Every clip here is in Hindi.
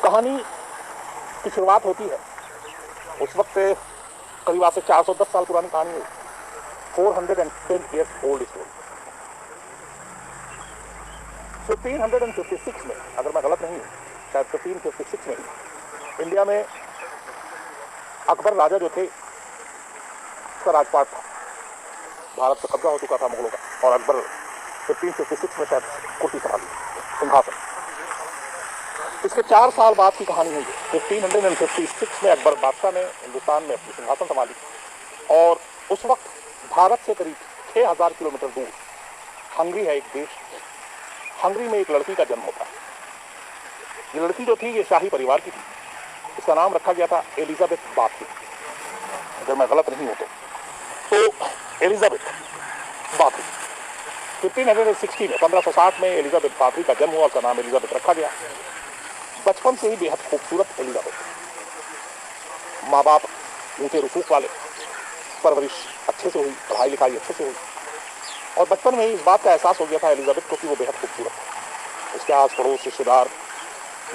कहानी की शुरुआत होती है उस वक्त करीब आज से 410 साल पुरानी कहानी है। 410 years old स्टोरी। 1556 में, अगर मैं गलत नहीं हूँ, शायद 1556 में इंडिया में अकबर राजा जो थे उसका राजपाट था। भारत पर कब्जा हो चुका था मुगलों का और अकबर 1556 में शायद कुर्सी संभाली, सिंहासन। इसके 4 साल बाद की कहानी है। 1556 में अकबर बादशाह ने हिंदुस्तान में अपनी सिंहासन संभाली और उस वक्त भारत से करीब 6000 किलोमीटर दूर हंगरी है एक देश। हंगरी में एक लड़की का जन्म होता है। ये लड़की जो थी ये शाही परिवार की थी। इसका नाम रखा गया था एलिजाबेथ बाथरी, अगर मैं गलत नहीं हूं तो एलिजाबेथ बाथरी। 1560 में 1560 में एलिजाबेथ बाथरी का जन्म हुआ। उसका नाम एलिजाबेथ रखा गया। बचपन से ही बेहद खूबसूरत एलिजाबेथ, माँ बाप ऊंचे रसूख वाले, परवरिश अच्छे से हुई, पढ़ाई लिखाई अच्छे से हुई और बचपन में ही इस बात का एहसास हो गया था एलिजाबेथ को कि वो बेहद खूबसूरत है। उसके आस पड़ोस रिश्तेदार,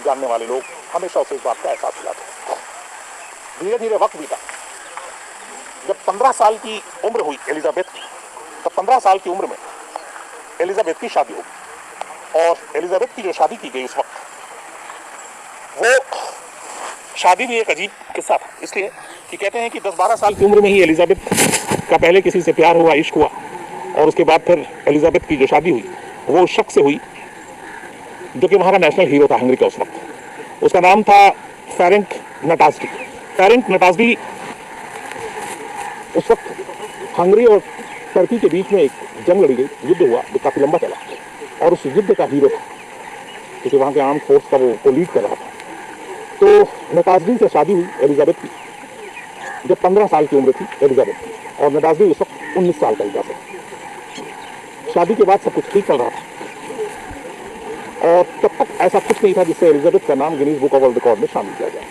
जानने वाले लोग हमेशा उसे इस बात का एहसास दिलाते। धीरे धीरे वक्त बीता। जब 15 साल की उम्र हुई एलिजाबेथ की, तब 15 साल की उम्र में एलिजाबेथ की शादी हो गई। और एलिजाबेथ की जो शादी की गई उस वक्त, वो शादी भी एक अजीब किस्सा था, इसलिए कि कहते हैं कि 10-12 साल की उम्र में ही एलिजाबेथ का पहले किसी से प्यार हुआ, इश्क हुआ और उसके बाद फिर एलिजाबेथ की जो शादी हुई वो उस शख्स से हुई जो कि वहाँ का नेशनल हीरो था हंगरी का उस वक्त। उसका नाम था फेरेंक नटाज़डी। फेरेंक नटाज़डी उस वक्त हंगरी और टर्की के बीच में एक जंग लड़ी गई, युद्ध हुआ जो काफ़ी लंबा चला और उस युद्ध का हीरो था क्योंकि वहाँ के आर्म फोर्स का वो लीड कर रहा था। तो नटाज़डी से शादी हुई एलिजाबेथ की जब 15 साल की उम्र थी एलिजाबेथ की, और नटाज़डी उस वक्त 19 साल का था। शादी के बाद सब कुछ ठीक चल रहा था और तब तक ऐसा कुछ नहीं था जिससे एलिजाबेथ का नाम Guinness book of world record में शामिल किया जाए।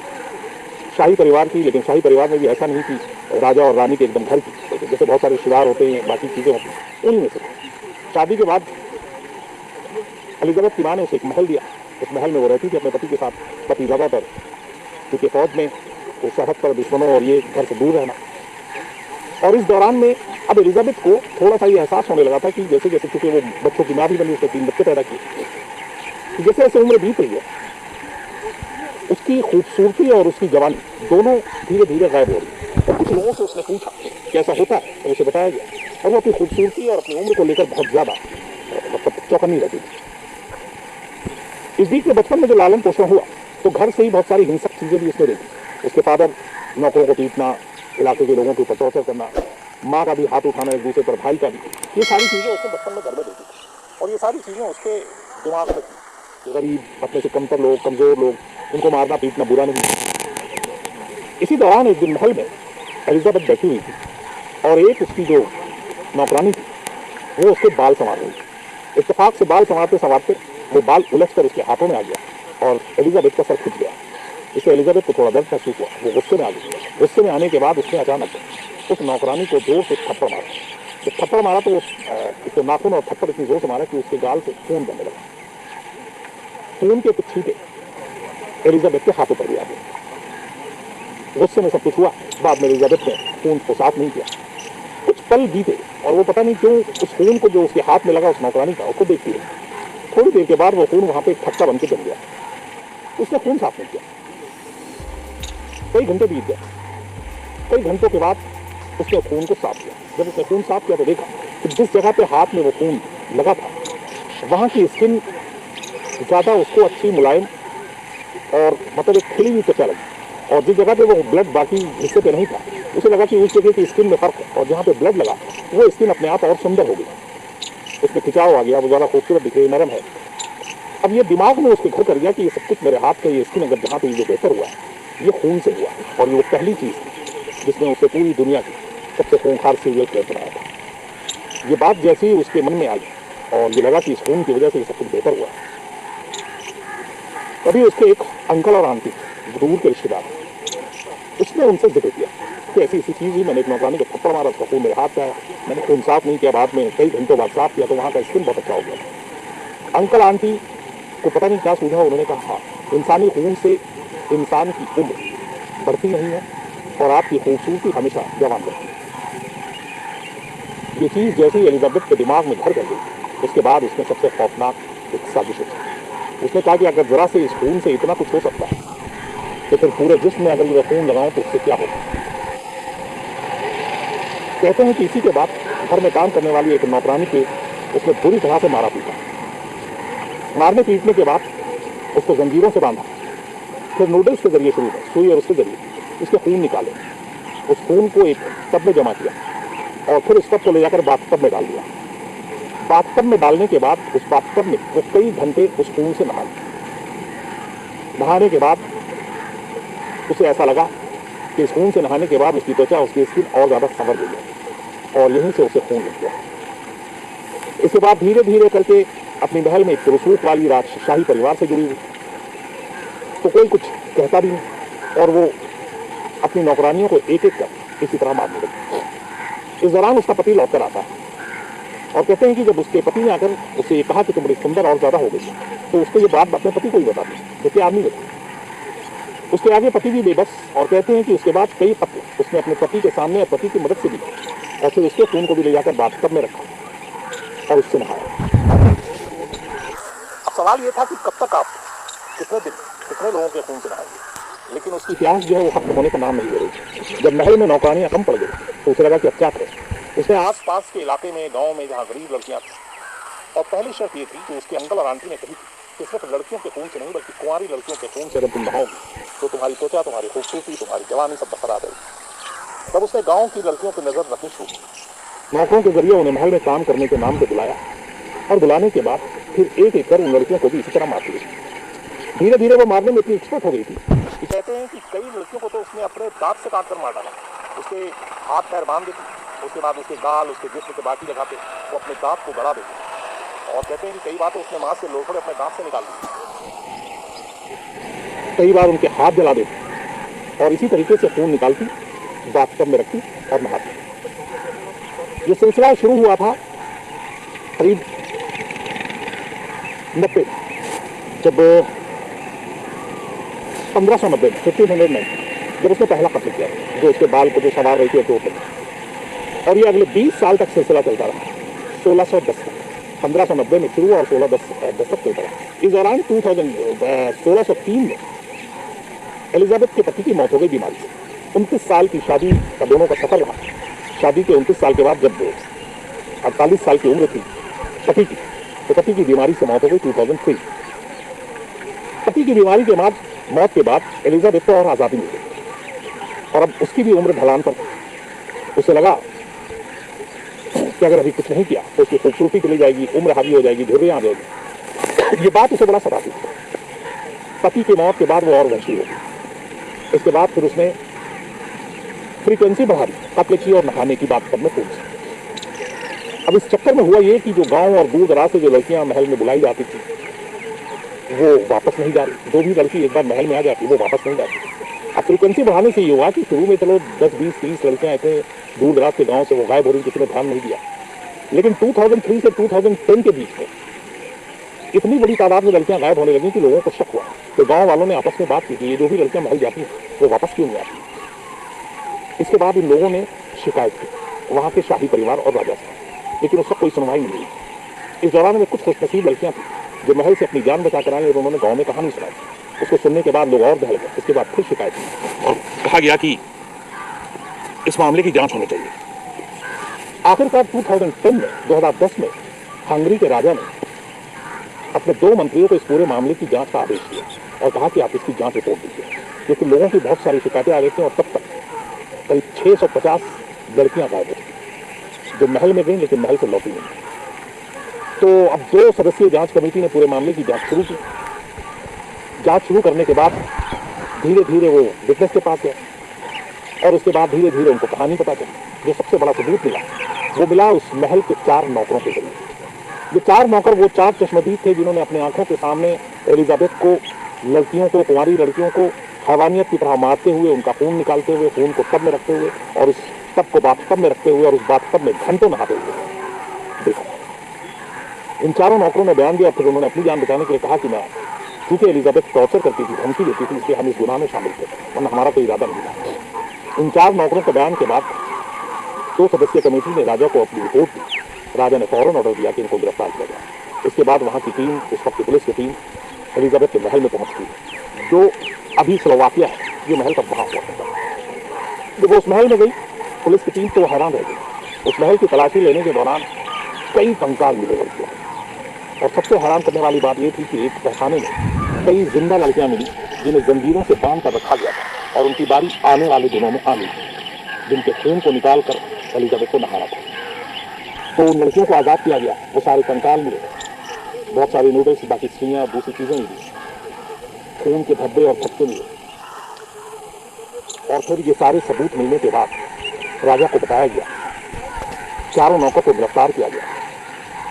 शाही परिवार की, लेकिन शाही परिवार में भी ऐसा नहीं कि राजा और रानी के एकदम घर की, जैसे बहुत सारे रिश्तेदार होते हैं, बाकी चीज़ें होती हैं, उन्हीं में से। शादी के बाद एलिजाबेथ की माँ ने उसे एक महल दिया। उस महल में वो रहती थी अपने पति के साथ। पति ज़्यादातर क्योंकि फौज में वो सरहद पर दुश्मनों और ये घर से दूर रहना। और इस दौरान में अब एलिजाबेथ को थोड़ा सा ये एहसास होने लगा था कि जैसे जैसे, क्योंकि वो बच्चों की माँ भी बनी, उसने 3 बच्चे पैदा किए, जैसे जैसे उम्र बीत रही है उसकी खूबसूरती और उसकी जवानी दोनों धीरे धीरे गायब हो रही है। और कुछ लोगों से उसने पूछा कैसा होता है, तो उसे बताया गया और वो अपनी खूबसूरती और अपनी उम्र को लेकर बहुत ज़्यादा मतलब चौकन्नी रहती थी। इस बीच में बचपन में जो लालन पोषण हुआ तो घर से ही बहुत सारी हिंसक चीज़ें भी उसने देखी। उसके फादर नौकरों को पीटना, इलाके के लोगों के ऊपर टॉर्चर करना, माँ का भी हाथ उठाना एक दूसरे पर, भाई का भी, ये सारी चीज़ें उसने बचपन में घर में देखी थी और ये सारी चीज़ें उसके दिमाग में थी। गरीब, अपने से कमतर लोग, कमज़ोर लोग, उनको मारना पीटना बुरा नहीं। इसी दौरान एक दिन महल में एलिजाबेथ बैठी हुई थी और एक उसकी जो नौकरानी थी वो उसके बाल संवार रही थी। इत्तेफाक से बाल संवारते संवारते वो बाल उलझकर उसके हाथों में आ गया और एलिजाबेथ का सर खुद गया। इससे एलिजाबेथ को थोड़ा दर्द महसूस हुआ। वो गुस्से में आ गई। गुस्से में आने के बाद उसने अचानक उस नौकरानी को जोर से थप्पड़ मारा। जब थप्पड़ मारा तो उसके नाखून और थप्पड़ इतनी जोर से मारा कि उसके गाल से खून बहने लगा। खून के कुछ छींटे एलिजाबेथ के हाथों पर भी आ गए। गुस्से में सब कुछ हुआ। बाद में एलिजाबेथ ने खून को साफ नहीं किया। कुछ पल बीते और वो पता नहीं क्यों उस खून को जो उसके हाथ में लगा उस नौकरानी का, उसको देखती रही। थोड़ी देर के बाद वो खून वहां पे एक थक्का बन के जम गया। उसने खून साफ नहीं किया। कई घंटे बीत गए। कई घंटों के बाद उसने खून को साफ किया। जब उसने खून साफ किया तो देखा कि जिस जगह पे हाथ में वो खून लगा था वहां की स्किन ज़्यादा उसको अच्छी, मुलायम और मतलब एक खिली हुई त्वचा लगी। और जिस जगह पे वो ब्लड बाकी हिस्से पे नहीं था उसे लगा कि उस जगह की स्किन में फर्क है और जहाँ पे ब्लड लगा वो स्किन अपने आप और सुंदर हो गई। उसमें खिंचाव आ गया, वो ज़्यादा खूबसूरत दिख रही, नरम है। अब ये दिमाग में उसके घर कर गया कि ये सब कुछ मेरे हाथ का ये स्किन अगर जहाँ पे ये बेहतर हुआ है ये खून से हुआ। और ये वो पहली चीज़ थी जिसने उसे पूरी दुनिया की सबसे खूंखार सीरियल किलर बनाया था। ये बात जैसे ही उसके मन में आई और ये लगा कि इस खून की वजह से ये सब कुछ बेहतर हुआ, तभी उसके एक अंकल और आंटी दूर के रिश्तेदार, उसने उनसे जिक्र किया कि ऐसी ऐसी चीज़ ही, मैंने एक नौकरानी को थप्पड़ मारा, उसका खून मेरे हाथ का है, मैंने खून साफ नहीं किया, बाद में कई घंटों बाद साफ किया तो वहाँ का स्किन बहुत अच्छा हो गया। अंकल आंटी को पता नहीं क्या सूझा, उन्होंने कहा हाँ इंसानी खून से इंसान की उम्र बढ़ती नहीं है और आपकी खूबसूरती हमेशा जवान रहती है। ये चीज़ जैसे ही एलिजाबेथ के दिमाग में घर कर गई, उसके बाद उसने सबसे खौफनाक एक साजिश की। उसने कहा कि अगर जरा से इस खून से इतना कुछ हो सकता है तो फिर पूरे जिस्म में अगर ये खून लगाऊं तो उससे क्या होगा। कहते हैं कि इसी के बाद घर में काम करने वाली एक नौकरानी के उसने बुरी तरह से मारा पीटा। मारने पीटने के बाद उसको जंजीरों से बांधा, फिर नूडल्स के जरिए शुरू में सुई और उसके जरिए उसके खून निकाले, उस खून को एक टब में जमा किया और फिर उस टब को ले जाकर बाथटब में डाल दिया। बाथटब में डालने के बाद उस बाथटब में वो कई घंटे उस खून से नहा। नहाने के बाद उसे ऐसा लगा कि इस खून से नहाने के बाद उसकी त्वचा, उसकी स्किन और ज़्यादा संवर गई है और यहीं से उसे खून लग गया। इसके बाद धीरे धीरे करके अपनी महल में एक रसूख वाली राजशाही परिवार से जुड़ी हुई, तो कोई कुछ कहता भी नहीं और वो अपनी नौकरानियों को एक एक कर इसी तरह मारने लगी। इस दौरान उसका पति लौटकर आता है और कहते हैं कि जब उसके पति ने आकर उससे ये कहा कि तुम बड़ी सुंदर और ज़्यादा हो गई, तो उसको ये बात अपने पति को ही बता दी, जबकि आदमी बता। उसके आगे पति भी बेबस और कहते हैं कि उसके बाद कई पत्र उसने अपने पति के सामने और पति की मदद से दी और फिर उसके खून को भी ले जाकर बाथटब में रखा और उससे नहाया। अब सवाल ये था कि कब तक आप कितने दिन कितने लोगों के खून से नहाएंगे, लेकिन उसकी प्यास जो है वो खत्म होने का नाम नहीं ले रही। जब महल में नौकरानियां कम पड़ गई तो उसे लगा कि अब क्या करें। उसने आस पास के इलाके में, गाँव में जहाँ गरीब लड़कियाँ थी, और पहली शर्त ये थी कि उसके अंकल और आंटी ने कही कि सिर्फ लड़कियों के खून से नहीं बल्कि कुंवारी लड़कियों के खून से अगर तुम नहाओगी तो तुम्हारी त्वचा, तुम्हारी खूबसूरती, तुम्हारी जवानी सब बरकरार रहेगी। तब उसने गाँव की लड़कियों पर नजर रखनी शुरू की। नौकरों के जरिए उन्हें महल में काम करने के नाम पर बुलाया और बुलाने के बाद फिर एक एक कर उन लड़कियों को भी इसी तरह मारती गई। धीरे धीरे वो मारने में इतनी एक्सपर्ट हो गई थी कि कहते हैं कि कई लड़कियों को तो उसने अपने दांत से काट कर मार डाला। उसके हाथ पैर बांध देती, उसके बाद उसके गाल, उसके जिस्म के बाकी जगह पे वो अपने दांत को गड़ा देती और कहते हैं कि कई बार तो उसने मांस के लोथड़े अपने दांत से निकाल दिए, कई बार उनके हाथ जला देती और इसी तरीके से खून निकालती, बाथटब में रखती और नहाती। ये सिलसिला शुरू हुआ था करीब 90 जब 1590 में 1590 जब उसने पहला कत्ल किया, जो उसके बाल को जो सवार रही थी तो, और ये अगले 20 साल तक सिलसिला चलता रहा। 1610 तक, 1590 में शुरू और 1610 तक चलता रहा। इस दौरान 1603 में एलिजाबेथ के पति की मौत हो गई बीमारी से। 29 साल की शादी का दोनों का सफर रहा। शादी के 29 साल के बाद जब 48 साल की उम्र थी पति की, तो पति की बीमारी से मौत हो गई 2003। पति की बीमारी के बाद, मौत के बाद एलिजाबेथ को और आज़ादी मिल गई और अब उसकी भी उम्र ढलान पर। उसे लगा कि अगर अभी कुछ नहीं किया तो उसकी खूबसूरती चली जाएगी, उम्र हावी हो जाएगी, धुर्रियां आ जाएगी। ये बात उसे बड़ा सताती थी। पति की मौत के बाद वो और वंशी हो गई। इसके बाद फिर उसने फ्रीक्वेंसी बढ़ा दी, कत्ल की और नहाने की बात करने पूछी। अब इस चक्कर में हुआ ये कि जो गांव और दूर दराज से जो लड़कियां महल में बुलाई जाती थी वो वापस नहीं जा रही। जो भी लड़की एक बार महल में आ जाती वो वापस नहीं जाती। अब फ्रीक्वेंसी बढ़ाने से ये हुआ कि शुरू में चलो 10, 20, 30 लड़कियां ऐसे दूर दराज के गांव से वो गायब हो रही, किसी ने ध्यान नहीं दिया। लेकिन 2003 से 2010 के बीच में इतनी बड़ी तादाद में लड़कियां गायब होने लगी कि लोगों को शक हुआ। तो गांव वालों ने आपस में बात की कि ये जो भी लड़कियां महल जाती हैं वो वापस क्यों नहीं आती। इसके बाद इन लोगों ने शिकायत की वहाँ के शाही परिवार और राजा से, लेकिन उसका कोई सुनवाई नहीं हुई। इस दौरान में कुछ खुशनसीब लड़कियां थी जो महल से अपनी जान बचा कर आई और उन्होंने गाँव में कहानी सुनाई। उसको सुनने के बाद लोग और दहल गए। इसके बाद फिर शिकायत की और कहा गया कि इस मामले की जांच होनी चाहिए। आखिरकार 2010 में हंगरी के राजा ने अपने 2 मंत्रियों को इस पूरे मामले की जांच का आदेश दिया और कहा कि आप इसकी जांच रिपोर्ट दीजिए, क्योंकि लोगों की बहुत सारी शिकायतें आ गई थी और तब तक करीब 650 लड़कियां गायब हो गई जो महल में गई लेकिन महल से लौटी नहीं। तो अब 2 सदस्यीय जांच कमेटी ने पूरे मामले की जांच शुरू की। जांच शुरू करने के बाद धीरे धीरे वो विटनेस के पास गए और उसके बाद धीरे धीरे उनको कहानी पता चली। जो सबसे बड़ा सबूत मिला वो मिला उस महल के 4 नौकरों के जरिए। ये 4 नौकर वो 4 चश्मदीद थे जिन्होंने अपने आंखों के सामने एलिजाबेथ को, लड़कियों को, कुंवारी लड़कियों को हैवानियत की तरह मारते हुए, उनका खून निकालते हुए, खून को टब में रखते हुए और उस टब को बाथटब में रखते हुए और उस बाथटब में घंटों नहाते हुए देखा। इन 4 नौकरों ने बयान दिया। फिर उन्होंने अपनी जान बचाने के लिए कहा कि मैं क्योंकि एलिजाबेथ टॉर्चर करती थी, धमकी देती थी, इसलिए हम इस गुनाह में शामिल थे, वरना हमारा कोई इरादा नहीं था। इन 4 नौकरों के बयान के बाद 2 सदस्यीय कमेटी ने राजा को अपनी रिपोर्ट दी। राजा ने फौरन ऑर्डर दिया कि इनको गिरफ्तार किया जाए। इसके बाद वहाँ की टीम, उस वक्त की पुलिस की टीम एलिजाबेथ के महल में पहुंचती है, जो अभी स्लोवाकिया है। ये महल तब वहाँ हुआ था। जब वो उस महल में गई पुलिस की टीम, तो हैरान रह गई। उस महल की तलाशी लेने के दौरान कई कंकाल मिले लड़कियों, और सबसे हैरान करने वाली बात यह थी कि एक तहखाने में कई जिंदा लड़कियां मिली जिन्हें जंजीरों से बांध कर रखा गया था, और उनकी बारी आने वाले दिनों में आनी, जिनके खून को निकाल कर एलिजाबेथ को नहाना था। तो उन लड़कियों को आज़ाद किया गया। वो सारे कंकाल मिले, बहुत सारी नूडल्स, बाकी सुइयां, दूसरी चीजें मिली, खून के धब्बे और थप्पे मिले। और फिर ये सारे सबूत मिलने के बाद राजा को बताया गया, चारों नौकर को गिरफ्तार किया गया,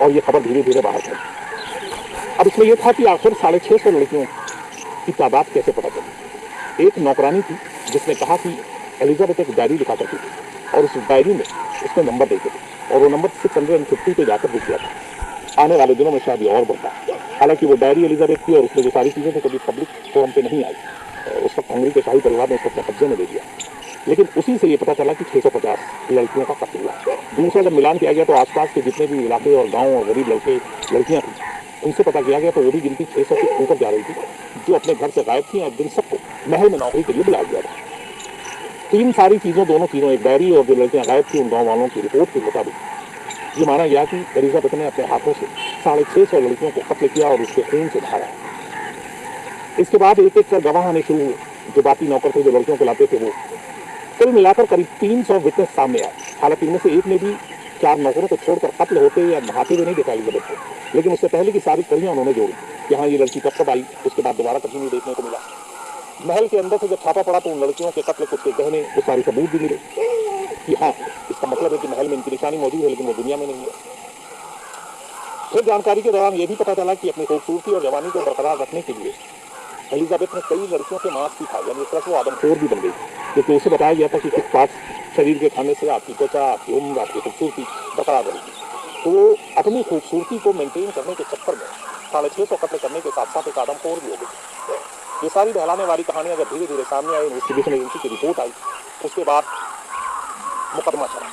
और ये खबर धीरे धीरे बाहर फैली। अब इसमें यह था कि आखिर 650 लड़कियों की तादाद कैसे पता चली। एक नौकरानी थी जिसने कहा कि एलिजाबेथ एक डायरी लिखा करती थी, और उस डायरी में उसने नंबर देखे थे, और वो नंबर 650 पे जाकर रुक गया था। आने वाले दिनों में शायद और बढ़ता। हालांकि वो डायरी एलिजाबेथ की और उसमें जो सारी चीजें थी कभी पब्लिक फोरम पे नहीं आई। उस वक्त हंगरी के शाही परिवार ने उसको अपने कब्जे में ले लिया। लेकिन उसी से ये पता चला कि 650 लड़कियों का कत्ल हुआ। दूसरा जब मिलान किया गया तो आसपास के जितने भी इलाके और गांव और गरीब लड़कियां थी, उनसे पता किया गया तो वो भी गिनती 600 से ऊपर जा रही थी, जो अपने घर से गायब थी, और जिन सबको महल में नौकरी के लिए बुलाया गया था। तो इन सारी चीज़ों, दोनों चीज़ों, एक डायरी और जो लड़कियां गायब थी, उन गाँव वालों की रिपोर्ट के मुताबिक ये माना गया कि एलिजाबेथ ने अपने हाथों से 650 लड़कियों को कत्ल किया और उसके खून से बहाया। इसके बाद एक एक कर गवाह आने शुरू हुए। जो बाकी नौकर थे जो लड़कियों को लाते थे, वो कुल मिलाकर करीब 300 विटनेस सामने आए। हालांकि इनमें से एक ने भी 4 नौकरों को छोड़कर कत्ल होते या नहाते हुए नहीं देखा एलिजाबेथ को, लेकिन उससे पहले की सारी कड़ियां उन्होंने जोड़ी कि हाँ ये लड़की कब आई। उसके बाद दोबारा कभी नहीं देखने को मिला। महल के अंदर से जब छापा पड़ा तो उन लड़कियों के कत्ल, कुछ के गहने, वो सारे सबूत भी मिले कि हाँ इसका मतलब है कि महल में इनकी निशानी मौजूद है, लेकिन वो दुनिया में नहीं है। फिर जानकारी के दौरान यह भी पता चला कि अपनी खूबसूरती और जवानी को बरकरार रखने के लिए एलिजाबेथ ने कई लड़कियों के मांस भी खाया, यानी वो आदमखोर भी बन गई, क्योंकि उसे बताया गया था कि कुछ पार्ट्स शरीर के खाने से आपकी त्वचा, आपकी उम्र, आपकी खूबसूरती बरकरार रहेगी। तो वो अपनी खूबसूरती को मेंटेन करने के चक्कर में 650 कत्ल करने के साथ साथ एक आदमखोर भी हो गई। ये सारी बहलाने वाली कहानियां जब धीरे धीरे सामने आई, इन्वेस्टिगेशन एजेंसी की रिपोर्ट आई, उसके बाद मुकदमा चला।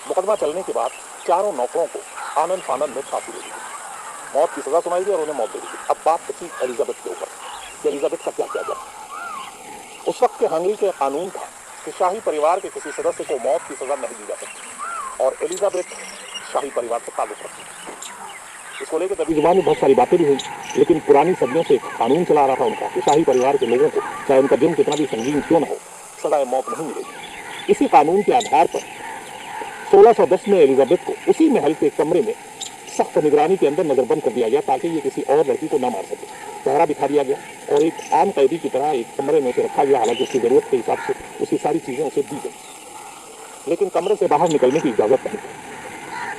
मुकदमा चलने के बाद चारों नौकरों को आनंद फानंद में फांसी दे दी, मौत की सजा सुनाई गई और उन्हें मौत दे दी। अब बात बची एलिजाबेथ के ऊपर, एलिजाबेथ का क्या किया जाए। उस वक्त के हंगरी के कानून था कि शाही परिवार के किसी सदस्य को मौत की सजा नहीं दी जा सकती, और एलिजाबेथ शाही परिवार से ताल्लुक रखती। इसको लेकर दबी जुबान में बहुत सारी बातें भी हुई, लेकिन पुरानी सदियों से कानून चला रहा था उनका कि शाही परिवार के लोगों को, चाहे उनका जुर्म कितना भी संगीन क्यों न हो, सजाए मौत नहीं मिलेगी। इसी कानून के आधार पर 1610 में एलिजाबेथ को उसी महल के कमरे में सख्त निगरानी के अंदर नजरबंद कर दिया गया, ताकि ये किसी और लड़की को न मार सके। पहरा बिठा दिया गया और एक आम कैदी की तरह एक कमरे में उसे रखा गया। हालांकि उसकी जरूरत के हिसाब से उसकी सारी चीजें उसे दी गई, लेकिन कमरे से बाहर निकलने की इजाजत नहीं।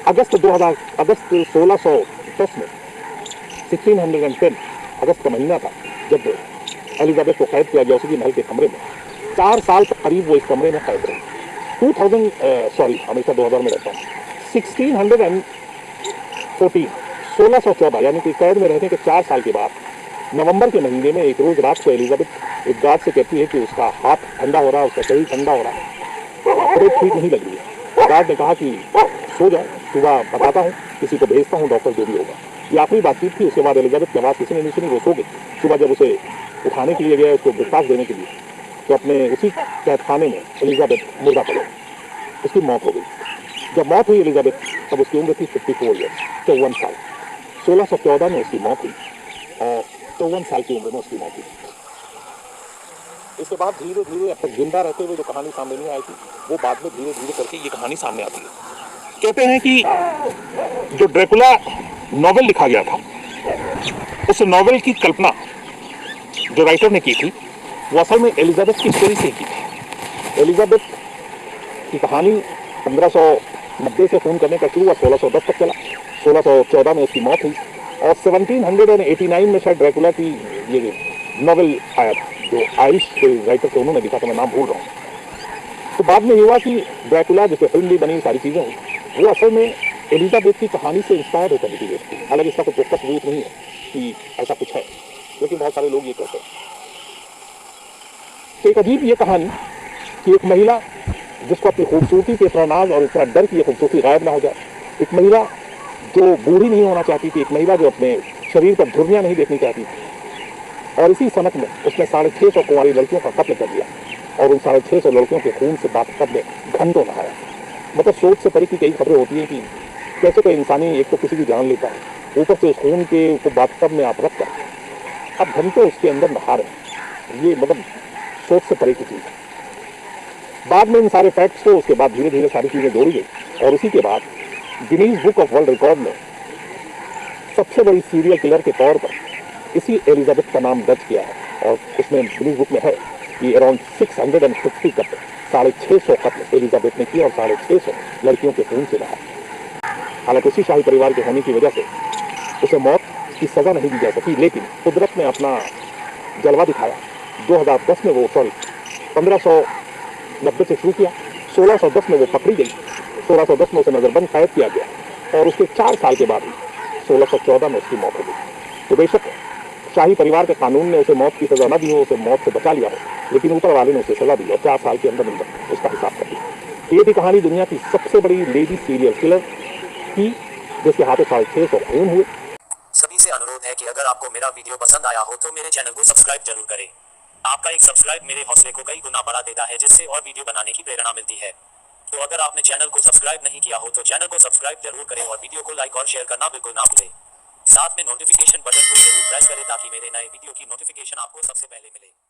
अगस्त 1610 में 1610 अगस्त का महीना था जब एलिजाबेथ को कैद किया गया उसी महल के कमरे में। 4 साल तक करीब वो इस कमरे में कैद रही। 2000 हमेशा 2000 में रहता हूँ। 1614 यानी कि कैद में रहने के 4 साल के बाद नवंबर के महीने में एक रोज रात को एलिजाबेथ एक गार्ड से कहती है कि उसका हाथ ठंडा हो रहा है, उसका शरीर ठंडा हो रहा है, तबीयत ठीक नहीं लग रही है। गार्ड ने कहा कि सो जाओ, सुबह बताता हूँ, किसी को भेजता हूँ, डॉक्टर जो भी होगा। ये आखिरी बातचीत थी। उसके बाद एलिजाबेथ की आवाज़ किसी ने नहीं सुनी, वो सो गई। सुबह जब उसे उठाने के लिए गया, उसको ब्रेकफास्ट देने के लिए, तो अपने उसी कैदखाने में एलिजाबेथ मुर्दा पड़ी, उसकी मौत हो गई। जब मौत हुई एलिजाबेथ, तब उसकी उम्र थी 54 ईयर्स, 54 साल। 1614 में उसकी मौत हुई और 54 साल की उम्र में उसकी मौत हुई। इसके बाद धीरे धीरे अब तक जिंदा रहते हुए जो कहानी सामने नहीं आई थी, वो बाद में धीरे धीरे करके ये कहानी सामने आती है। कहते हैं कि जो ड्रैकुला नॉवेल लिखा गया था, उस नॉवेल की कल्पना जो राइटर ने की थी, वो असल में एलिजाबेथ की स्टोरी से की थी। एलिजाबेथ की कहानी 1590 से खून करने का शुरू हुआ, 1610 तक चला। 1614 में उसकी मौत हुई और 1789 में शायद ड्रैकुला की ये नॉवेल आया था, जो आयरिश के राइटर थे, उन्होंने लिखा था, मैं नाम भूल रहा हूँ। तो बाद में हुआ कि ड्रैकुला जिससे फिल्म भी बनी, सारी चीज़ें हुई, वो असल में एलिजाबेथ की कहानी से इंस्पायर होकर लिखी गई थी। हालांकि इसका कोई चौकस सबूत नहीं है कि ऐसा कुछ है, लेकिन बहुत सारे लोग ये कहते हैं। तो एक अजीब ये कहानी कि एक महिला जिसको अपनी खूबसूरती पे इतना नाज और इतना डर की ये खूबसूरती गायब ना हो जाए, एक महिला जो बूढ़ी नहीं होना चाहती थी, एक महिला जो अपने शरीर पर झुर्रियां नहीं देखनी चाहती थी, और इसी सनक में उसने 650 कुंवारी लड़कियों का कत्ल कर दिया और उन 650 लड़कियों के खून से बाथटब में घंटों नहाया। मतलब सोच से परे की कई खबरें होती हैं कि कैसे कोई इंसानी एक तो किसी की जान लेता है, ऊपर से उस खून के उसको बाथटब में आप रख कर अब घंटों उसके अंदर नहा रहे, ये मतलब सोच से परे की चीज़ है। बाद में इन सारे फैक्ट्स को उसके बाद धीरे धीरे सारी चीज़ें जोड़ी गई और उसी के बाद Guinness book of world record में सबसे बड़ी सीरियल किलर के तौर पर इसी एलिजाबेथ का नाम दर्ज किया है और उसमें गिनीज बुक में है कि अराउंड 650 कत्ल, 650 कत्ल एलिजाबेथ ने किए और 650 लड़कियों के खून से नहाया। हालांकि उसी शाही परिवार के होने की वजह से उसे मौत की सजा नहीं दी जा सकी, लेकिन कुदरत ने अपना जलवा दिखाया। 2010 में वो 1590 से शुरू किया, 1610 में वो पकड़ी गई, 1610 में उसे नजरबंद कैद किया गया और उसके 4 साल के बाद 1614 में उसकी मौत हो गई। तो बेशक शाही परिवार के कानून ने उसे मौत की सजा न दी हो, उसे मौत से बचा लिया हो, लेकिन ऊपर वाले ने उसे सजा दी और 4 साल के अंदर अंदर उसका हिसाब कर दिया। ये थी कहानी दुनिया की सबसे बड़ी लेडी सीरियल किलर की, जिसके हाथों 650 खून हुए। सभी से अनुरोध है कि अगर आपको मेरा वीडियो पसंद आया हो तो मेरे चैनल को सब्सक्राइब जरूर करें। आपका एक सब्सक्राइब मेरे हौसले को कई गुना बढ़ा देता है, जिससे और वीडियो बनाने की प्रेरणा मिलती है। तो अगर आपने चैनल को सब्सक्राइब नहीं किया हो तो चैनल को सब्सक्राइब जरूर करें और वीडियो को लाइक और शेयर करना बिल्कुल ना भूलें। साथ में नोटिफिकेशन बटन को जरूर प्रेस करें ताकि मेरे नए वीडियो की नोटिफिकेशन आपको सबसे पहले मिले।